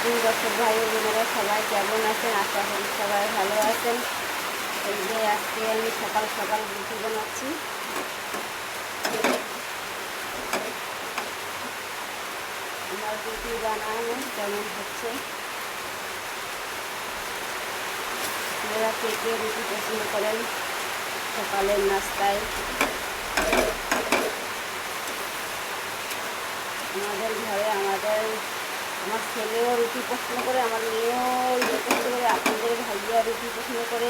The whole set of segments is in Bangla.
দর্শক ভাই বোনেরা সবাই কেমন আছেন? আশা করি সবাই ভালো আছেন। এই যে আজকে আমি সকাল সকাল রুটি বানাচ্ছি। আমার রুটি বানানো কেমন হচ্ছে, আপনারা কে কে রুটি পছন্দ করেন সকালের নাস্তায়? আমাদের ঘরে আমার ছেলেও রুটি পছন্দ করে, আমার মেয়েও রুটি পছন্দ করে, আপনাদের ভাইয়া রুটি পছন্দ করে,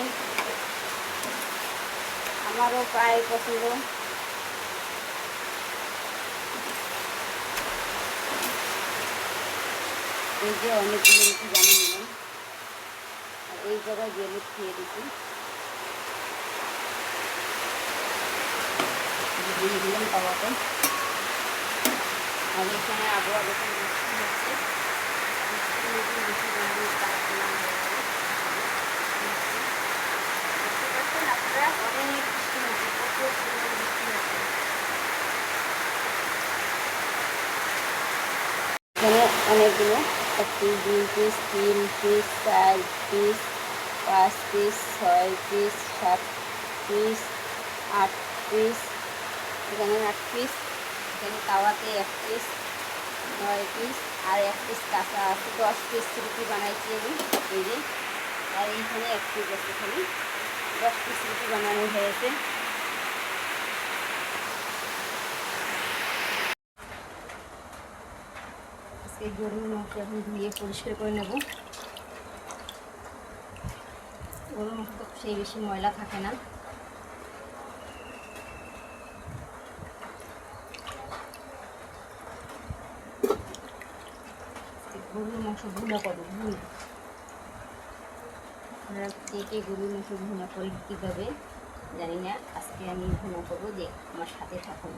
আমারও প্রায় পছন্দ। এই যে অনেকগুলো রুটি বানিয়ে নিলাম, আর এই জায়গায় গেলে খেয়ে দিচ্ছি, দিয়ে দিলাম তাওয়াতে। আর এখানে আবহাওয়া দেখুন বৃষ্টি হচ্ছে, রুটি বানিয়ে তারপর আপনারা অনেক বৃষ্টি হচ্ছে, প্রচুর পরিমাণে বৃষ্টি হচ্ছে। এখানে অনেকগুলো 1 piece, 2 piece, 3 piece, 4 piece, 5 piece, 6 piece, 7 piece, 8 piece, এখানে 8 পিস, এখানে তাওয়াতে 1 পিস, 9 পিস, আর 1 পিস কাঁচা আছে। 10 পিস রুটি বানাইছি আমি। এই যে, আর এইখানে 1 পিস আছে, এখানে 10 পিস রুটি বানানো হয়েছে। আজকে গরুর মাংস এখন ধুয়ে পরিষ্কার করে নেব। গরুর মাংস তো সেই বেশি ময়লা থাকে না। গরুর মাংস ভুনা করবো, আপনারা কে কে গরুর মাংস ভুনা করে কীভাবে জানি না, আজকে আমি ভুনা করবো, যে আমার সাথে থাকুন,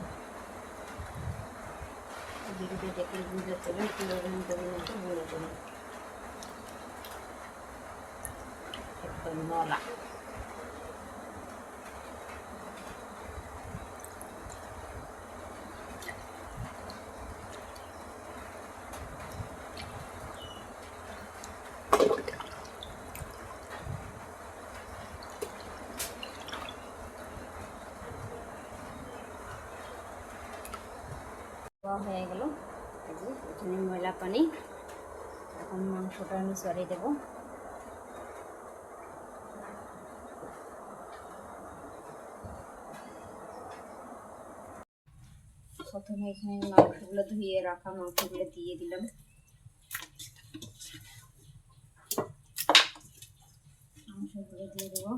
ভিডিওটা দেখে বুঝতে পারবেন কীভাবে আমি গরুর মাংস ভুনা করি। একদম নলা হয়ে গেল। এই যে এখানে ময়লা পানি, এখন মাংসটা আমি সরিয়ে দেবো। প্রথমে এখানে মাংসগুলো ধুয়ে রাখা মাংসগুলো দিয়ে দিলাম। মাংসগুলো দিয়ে দেবো।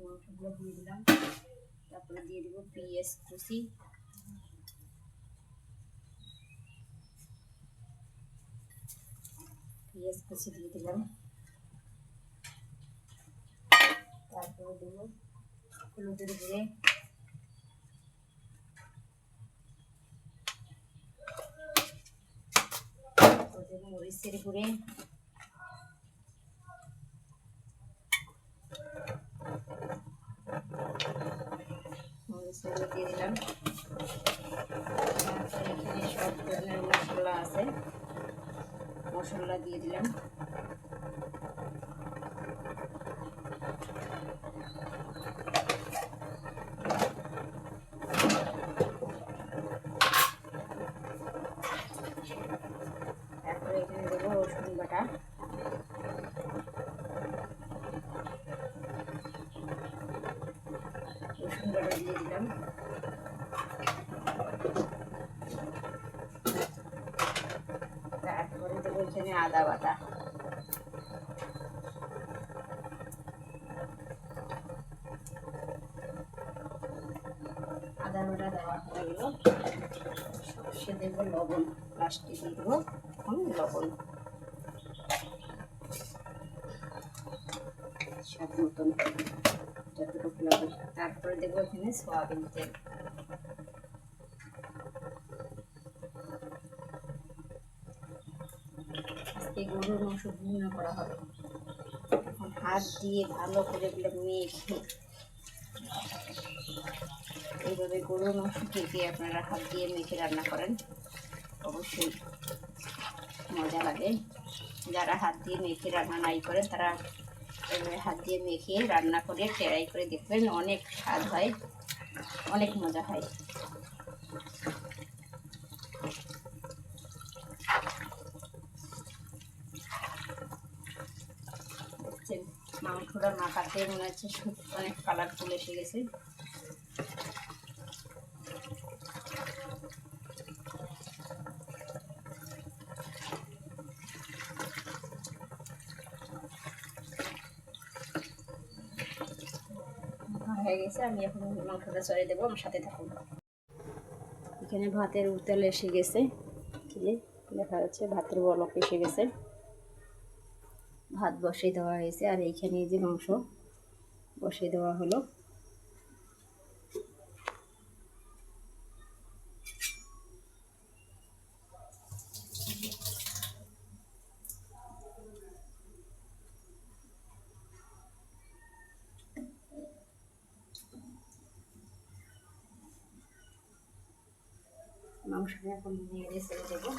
মাংসগুলো দিয়ে দিলাম, তারপরে দিয়ে দেবো পেঁয়াজ কুচি, দিয়ে দিলাম। তারপরে দেবো হলুদের গুঁড়ে, দেবো মরিচের গুঁড়ে, দিয়ে দিলাম। এখানে সব ধরনের মশলা আছে, মশলা দিয়ে দিলাম। তারপরে এখানে দেবো রসুন বাটা, দিয়ে দিলাম। তারপরে দেবো এখানে আদা বাটা, দেওয়া হয়ে গেল। সে দেবো লবণ, লাস্টে দিয়ে দেবো এখন লবণ স্বাদ মতন, যতটুকু লবণ। তারপরে দেবো এখানে সয়াবিন তেল। আজকে গরুর মাংস ভুনা করা হবে। এখন হাত দিয়ে ভালো করে মেখে এইভাবে গরুর মাংস থেকে আপনারা হাত দিয়ে মেখে রান্না করেন, অবশ্যই মজা লাগে। যারা হাত দিয়ে মেখে রান্না নাই করেন তারা এভাবে হাত দিয়ে মেখে রান্না করে ট্রাই করে দেখবেন, অনেক স্বাদ হয়, অনেক মজা হয়। দেখছেন মাংসটা মাখাতে মনে হচ্ছে অনেক কালারফুল এসে গেছে। হয়ে গেছে, আমি এখন মাংসটা চড়িয়ে দেবো, আমার সাথে থাকুন। এখানে ভাতের উতাল এসে গেছে, দেখা যাচ্ছে ভাতের বলক এসে গেছে, ভাত বসিয়ে দেওয়া হয়েছে। আর এইখানে যে মাংস বসিয়ে দেওয়া হলো। মাংসটা এখন নেড়ে ছেড়ে দেবো।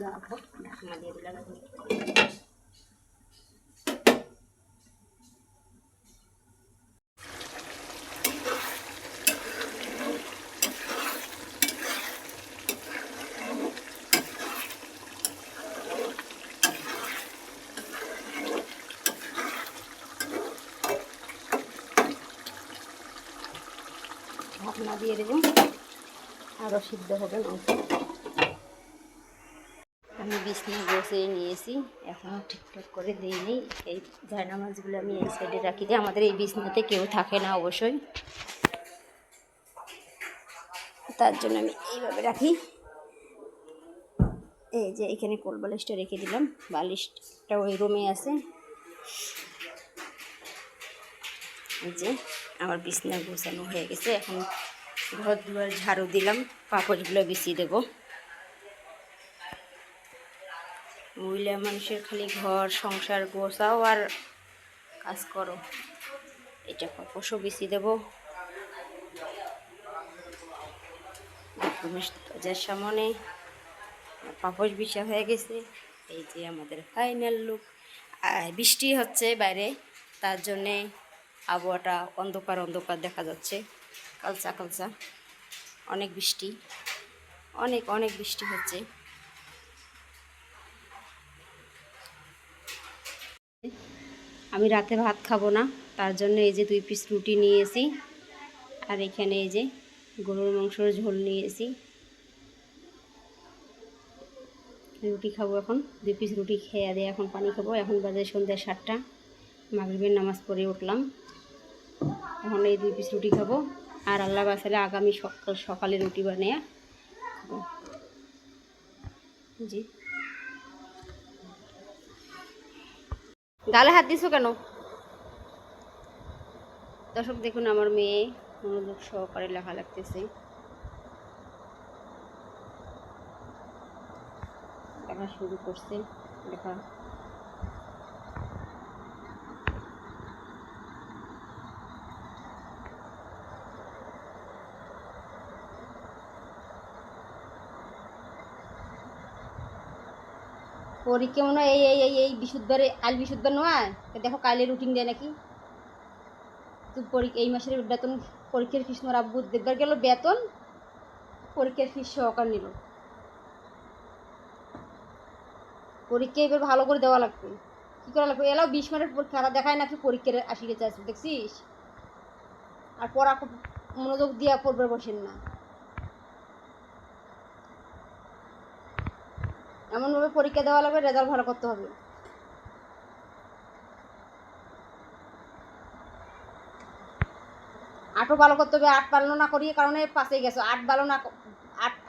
ঢাকনা দিয়ে দিলাম। ঢাকনা দিয়ে দেবো, আরও সিদ্ধ হবে মাংস। আমি বিছনা বসিয়ে নিয়েছি, এখনও ঠিকঠাক করে দিইনি। এই জায়নামাজগুলো আমি এই সাইডে রাখি দিই, আমাদের এই বিছনাতে কেউ থাকে না অবশ্যই, তার জন্য আমি এইভাবে রাখি। এই যে এখানে কোল বালিশটা রেখে দিলাম, বালিশটা ওই রুমে আছে। এই যে আমার বিছনা গোছানো হয়ে গেছে, এখন ঘর দুয়ার ঝাড়ু দিলাম, পাপড়গুলো বিছিয়ে দেবো। মহিলা মানুষের খালি ঘর সংসার গোছাও আর কাজ করো। এটা পাপড়ও বিছিয়ে দেবো। দরজার সামনে পাপড় বিছা হয়ে গেছে। এই যে আমাদের ফাইনাল লুক। বৃষ্টি হচ্ছে বাইরে, তার জন্যে আবহাওয়াটা অন্ধকার অন্ধকার দেখা যাচ্ছে, কালচা কালচা। অনেক বৃষ্টি, অনেক অনেক বৃষ্টি হচ্ছে। আমি রাতে ভাত খাবো না, তার জন্য এই যে 2 পিস রুটি নিয়েছি, আর এখানে এই যে গরুর মাংসের ঝোল নিয়েছি। রুটি খাবো এখন, 2 পিস রুটি খেয়ে দিয়ে এখন পানি খাবো। এখন বাজে সন্ধ্যা 7টা, মাগরিবের নামাজ পড়ে উঠলাম। এখন এই 2 পিস রুটি খাবো, আর আল্লাহ বাসালে আগামী সকালে রুটি বানিয়ে খাবো। জি, গালে হাত দিছো কেন? দর্শক দেখুন, আমার মেয়ে মনোযোগ সহকারে লেখা লাগতেছে, লেখা শুরু করছে। লেখা পরীক্ষা মনে হয় এই বিশুদ্ধবারে আল বিশুদ্ধবার নয়, দেখো কাইলে রুটিন দেয় নাকি। তুই এই মাসের বেতন পরীক্ষার ফিস মোর আব্বু দেখবার গেল, বেতন পরীক্ষার ফিস সহকার নিল। পরীক্ষা এবার ভালো করে দেওয়া লাগবে। কী করা লাগবে? এলাও 20 মিনিট খেলা দেখায় নাকি পরীক্ষার আসিতে চাইছে, দেখছিস? আর পড়া মনোযোগ দিয়া পড়বে বসেন না। এমনভাবে পরীক্ষা দেওয়া লাগবে, রেজাল্ট ভালো করতে হবে। আটও ভালো করতে হবে। আট ভালো না করিয়ে কারণে পাশে গেছো। আট ভালো না,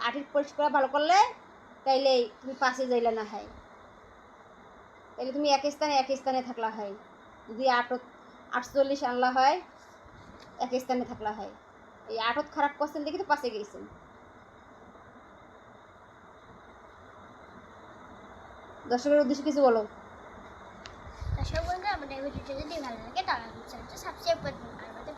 আটের পরিষ্কার ভালো করলে তাইলে তুমি পাশে যাইলে না হয়, তাইলে তুমি এক স্থানে থাকলা হয়। যদি 48 আনলা হয়, এক স্থানে থাকলা হয়। এই আটত খারাপ করছেন দেখি তো পাশে গেছেন। দর্শকের উদ্দেশ্যে কিছু বলো। দর্শক বন্ধু, আমাদের ভিডিওটি যদি ভালো লাগে তাহলে চ্যানেলটা সাবস্ক্রাইব করবেন আর আমাদের